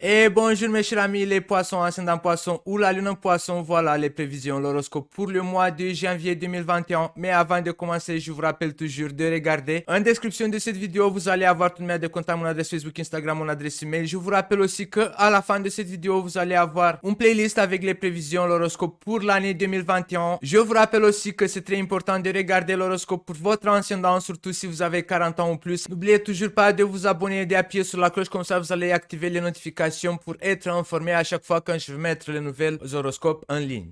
Et bonjour mes chers amis, les poissons, ascendant poisson ou la lune en poisson, voilà les prévisions, l'horoscope pour le mois de janvier 2021. Mais avant de commencer, je vous rappelle toujours de regarder en description de cette vidéo, vous allez avoir tout de même des contacts, mon adresse Facebook, Instagram, mon adresse email. Je vous rappelle aussi que à la fin de cette vidéo, vous allez avoir une playlist avec les prévisions, l'horoscope pour l'année 2021. Je vous rappelle aussi que c'est très important de regarder l'horoscope pour votre ascendant, surtout si vous avez 40 ans ou plus. N'oubliez toujours pas de vous abonner et d'appuyer sur la cloche, comme ça vous allez activer les notifications pour être informé à chaque fois quand je vais mettre les nouvelles horoscopes en ligne.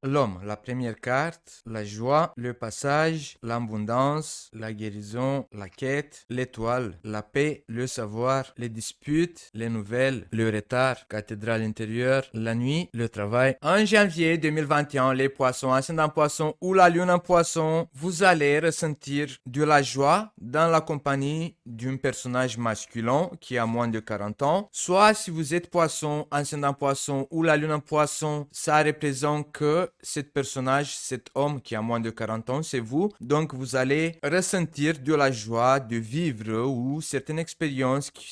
L'homme, la première carte, la joie, le passage, l'abondance, la guérison, la quête, l'étoile, la paix, le savoir, les disputes, les nouvelles, le retard, cathédrale intérieure, la nuit, le travail. En janvier 2021, les poissons, ascendant poisson ou la lune en poisson, vous allez ressentir de la joie dans la compagnie d'un personnage masculin qui a moins de 40 ans. Soit si vous êtes poisson, ascendant poisson ou la lune en poisson, ça représente que cet personnage, cet homme qui a moins de 40 ans, c'est vous. Donc, vous allez ressentir de la joie de vivre ou certaines expériences qui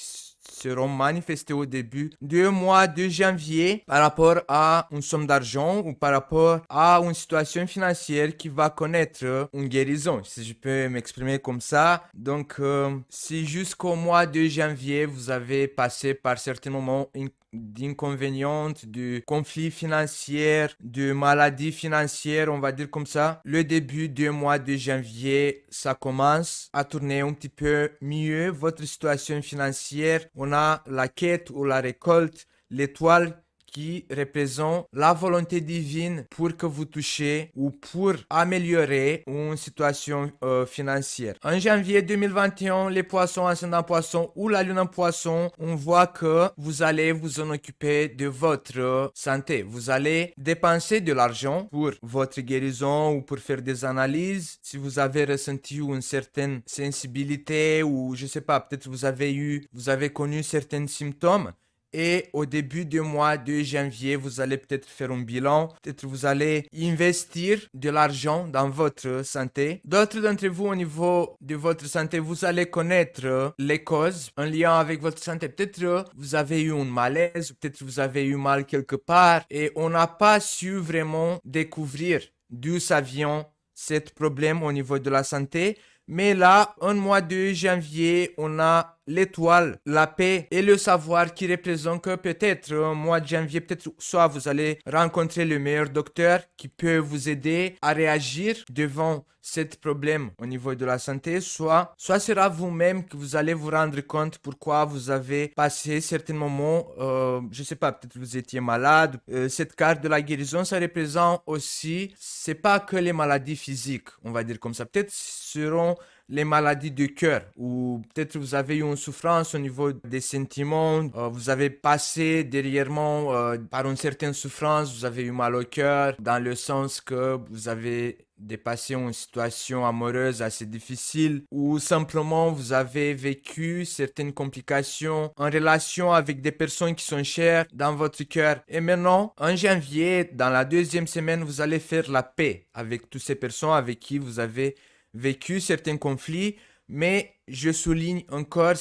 seront manifestées au début du mois de janvier par rapport à une somme d'argent ou par rapport à une situation financière qui va connaître une guérison, si je peux m'exprimer comme ça. Donc, si jusqu'au mois de janvier, vous avez passé par certains moments d'inconvénients, de conflits financiers, de maladies financières, on va dire comme ça. Le début du mois de janvier, ça commence à tourner un petit peu mieux votre situation financière. On a la quête ou la récolte, l'étoile qui représente la volonté divine pour que vous touchiez ou pour améliorer une situation financière. En janvier 2021, les poissons, ascendant poisson ou la lune en poisson, on voit que vous allez vous en occuper de votre santé. Vous allez dépenser de l'argent pour votre guérison ou pour faire des analyses. Si vous avez ressenti une certaine sensibilité ou je sais pas, peut-être vous avez connu certains symptômes. Et au début du mois de janvier, vous allez peut-être faire un bilan, peut-être vous allez investir de l'argent dans votre santé. D'autres d'entre vous, au niveau de votre santé, vous allez connaître les causes en lien avec votre santé. Peut-être vous avez eu un malaise, peut-être vous avez eu mal quelque part et on n'a pas su vraiment découvrir d'où ça vient, ce problème au niveau de la santé. Mais là, en mois de janvier, on a l'étoile, la paix et le savoir qui représentent que peut-être au mois de janvier, peut-être soit vous allez rencontrer le meilleur docteur qui peut vous aider à réagir devant ce problème au niveau de la santé, soit sera vous-même que vous allez vous rendre compte pourquoi vous avez passé certains moments, je sais pas, peut-être vous étiez malade. Cette carte de la guérison, ça représente aussi, c'est pas que les maladies physiques, on va dire comme ça, peut-être seront les maladies du cœur ou peut-être vous avez eu une souffrance au niveau des sentiments, vous avez passé derrièrement par une certaine souffrance, vous avez eu mal au cœur dans le sens que vous avez dépassé une situation amoureuse assez difficile ou simplement vous avez vécu certaines complications en relation avec des personnes qui sont chères dans votre cœur. Et maintenant, en janvier, dans la deuxième semaine, vous allez faire la paix avec toutes ces personnes avec qui vous avez vécu certains conflits, mais je souligne encore,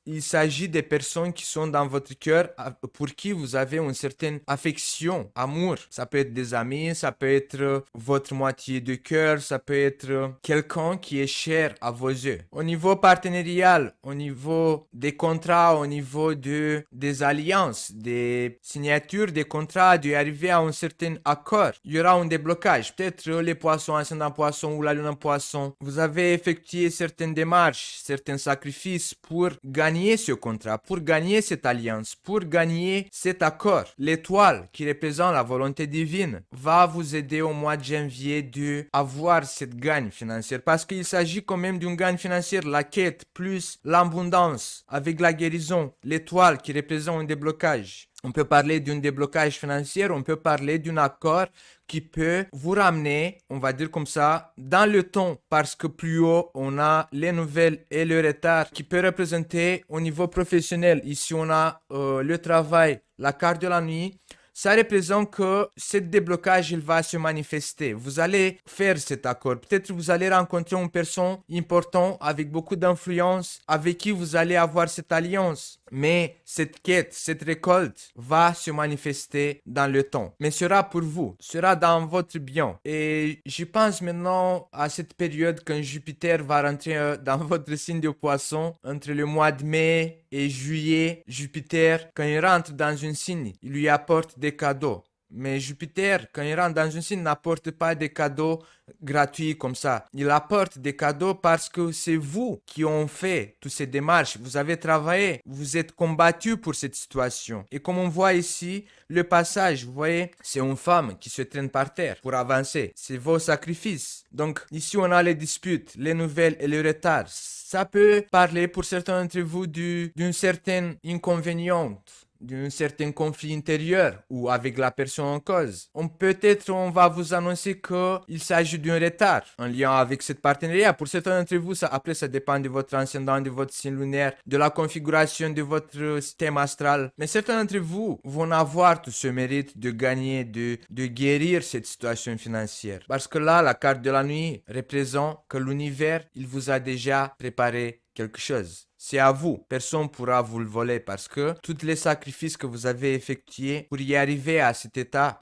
il s'agit des personnes qui sont dans votre cœur, pour qui vous avez une certaine affection, amour. Ça peut être des amis, ça peut être votre moitié de cœur, ça peut être quelqu'un qui est cher à vos yeux. Au niveau partenarial, au niveau des contrats, au niveau des alliances, des signatures des contrats, d'arriver à un certain accord, il y aura un déblocage. Peut-être les poissons, ascendant poisson ou la lune en poisson, vous avez effectué certaines démarches, certains sacrifices pour gagner ce contrat, pour gagner cette alliance, pour gagner cet accord. L'étoile qui représente la volonté divine va vous aider au mois de janvier d'avoir cette gagne financière parce qu'il s'agit quand même d'une gagne financière, la quête plus l'abondance avec la guérison, l'étoile qui représente un déblocage. On peut parler d'un déblocage financier, on peut parler d'un accord qui peut vous ramener, on va dire comme ça, dans le temps, parce que plus haut, on a les nouvelles et le retard qui peut représenter au niveau professionnel. Ici, on a le travail, la carte de la nuit. Ça représente que ce déblocage, il va se manifester. Vous allez faire cet accord. Peut-être vous allez rencontrer une personne importante avec beaucoup d'influence, avec qui vous allez avoir cette alliance. Mais cette quête, cette récolte va se manifester dans le temps. Mais sera pour vous, sera dans votre bien. Et je pense maintenant à cette période quand Jupiter va rentrer dans votre signe de poisson entre le mois de mai et juillet. Jupiter, quand il rentre dans un signe, il lui apporte des cadeaux. Mais Jupiter, quand il rentre dans un signe, n'apporte pas des cadeaux gratuits comme ça. Il apporte des cadeaux parce que c'est vous qui ont fait toutes ces démarches. Vous avez travaillé, vous êtes combattu pour cette situation. Et comme on voit ici, le passage, vous voyez, c'est une femme qui se traîne par terre pour avancer. C'est vos sacrifices. Donc ici, on a les disputes, les nouvelles et le retard. Ça peut parler pour certains d'entre vous d'une certaine inconvénient, d'un certain conflit intérieur ou avec la personne en cause. Peut-être on va vous annoncer qu'il s'agit d'un retard en lien avec cette partenariat. Pour certains d'entre vous, après ça dépend de votre ascendant, de votre signe lunaire, de la configuration de votre système astral. Mais certains d'entre vous vont avoir tout ce mérite de gagner, de guérir cette situation financière. Parce que là, la carte de la nuit représente que l'univers, il vous a déjà préparé quelque chose. C'est à vous. Personne ne pourra vous le voler parce que tous les sacrifices que vous avez effectués pour y arriver à cet état,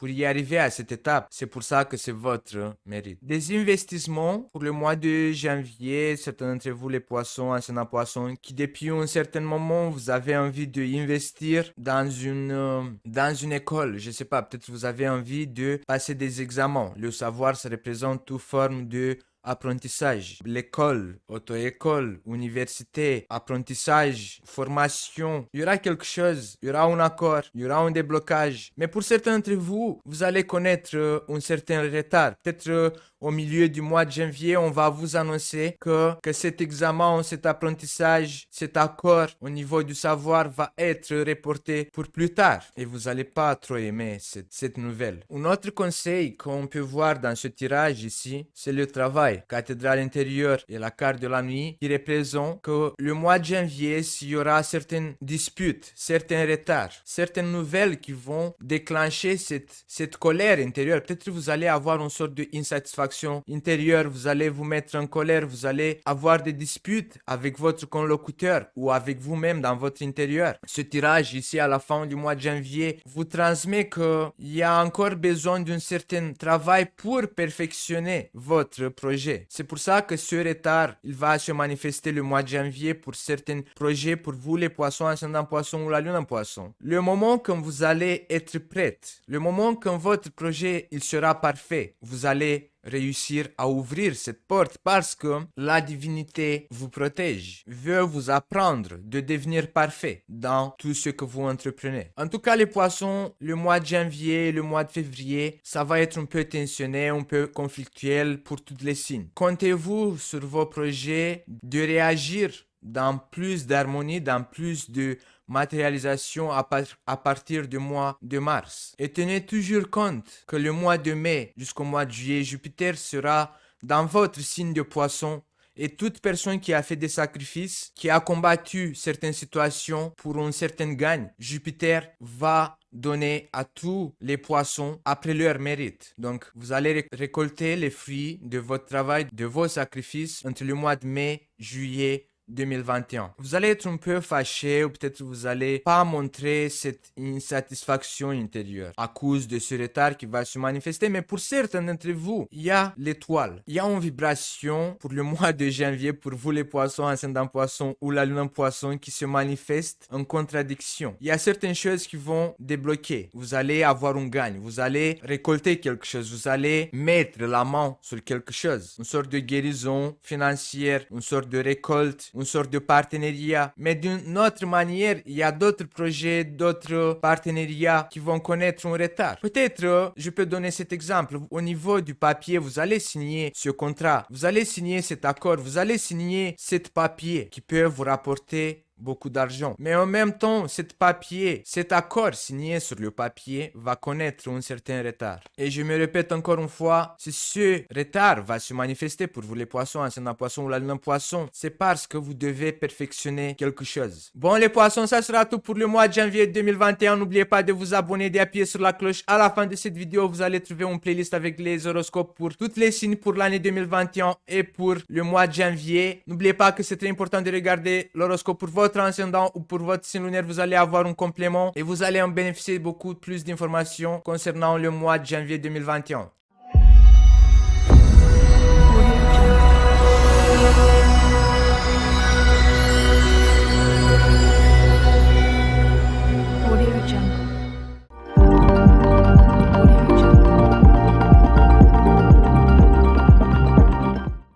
c'est pour ça que c'est votre mérite. Des investissements pour le mois de janvier, certains d'entre vous, les poissons, anciens poissons, qui depuis un certain moment, vous avez envie d'investir dans une école. Je sais pas, peut-être vous avez envie de passer des examens. Le savoir, ça représente toute forme de apprentissage, l'école, auto-école, université, apprentissage, formation. Il y aura quelque chose, il y aura un accord, il y aura un déblocage. Mais pour certains d'entre vous, vous allez connaître un certain retard. Peut-être au milieu du mois de janvier, on va vous annoncer que cet examen, cet apprentissage, cet accord au niveau du savoir va être reporté pour plus tard. Et vous n'allez pas trop aimer cette nouvelle. Un autre conseil qu'on peut voir dans ce tirage ici, c'est le travail. Cathédrale intérieure et la carte de la nuit qui représentent que le mois de janvier, s'il y aura certaines disputes, certains retards, certaines nouvelles qui vont déclencher cette colère intérieure. Peut-être que vous allez avoir une sorte d'insatisfaction intérieure, vous allez vous mettre en colère, vous allez avoir des disputes avec votre interlocuteur ou avec vous-même dans votre intérieur. Ce tirage ici à la fin du mois de janvier vous transmet qu'il y a encore besoin d'un certain travail pour perfectionner votre projet. C'est pour ça que ce retard, il va se manifester le mois de janvier pour certains projets, pour vous les poissons, ascendant poisson ou la lune en poisson. Le moment quand vous allez être prête, le moment quand votre projet, il sera parfait, vous allez réussir à ouvrir cette porte parce que la divinité vous protège, veut vous apprendre de devenir parfait dans tout ce que vous entreprenez. En tout cas, les poissons, le mois de janvier, le mois de février, ça va être un peu tensionné, un peu conflictuel pour tous les signes. Comptez-vous sur vos projets de réagir dans plus d'harmonie, dans plus de matérialisation à partir du mois de mars. Et tenez toujours compte que le mois de mai jusqu'au mois de juillet, Jupiter sera dans votre signe de poisson. Et toute personne qui a fait des sacrifices, qui a combattu certaines situations pour un certain gain, Jupiter va donner à tous les poissons après leur mérite. Donc, vous allez récolter les fruits de votre travail, de vos sacrifices entre le mois de mai, juillet, 2021. Vous allez être un peu fâché ou peut-être vous allez pas montrer cette insatisfaction intérieure à cause de ce retard qui va se manifester, mais pour certains d'entre vous, il y a l'étoile. Il y a une vibration pour le mois de janvier pour vous les poissons, ascendant poisson ou la lune en poisson qui se manifeste en contradiction. Il y a certaines choses qui vont débloquer. Vous allez avoir un gain, vous allez récolter quelque chose, vous allez mettre la main sur quelque chose. Une sorte de guérison financière, une sorte de récolte, une sorte de partenariat. Mais d'une autre manière, il y a d'autres projets, d'autres partenariats qui vont connaître un retard. Peut-être, je peux donner cet exemple. Au niveau du papier, vous allez signer ce contrat, vous allez signer cet accord, vous allez signer cet papier qui peut vous rapporter beaucoup d'argent. Mais en même temps, cet accord signé sur le papier va connaître un certain retard. Et je me répète encore une fois, si ce retard va se manifester pour vous les poissons, ascendant poisson ou l'alunum poisson, c'est parce que vous devez perfectionner quelque chose. Bon les poissons, ça sera tout pour le mois de janvier 2021. N'oubliez pas de vous abonner, d'appuyer sur la cloche. À la fin de cette vidéo, vous allez trouver une playlist avec les horoscopes pour toutes les signes pour l'année 2021 et pour le mois de janvier. N'oubliez pas que c'est très important de regarder l'horoscope pour votre ascendant ou pour votre signe lunaire. Vous allez avoir un complément et vous allez en bénéficier beaucoup plus d'informations concernant le mois de janvier 2021.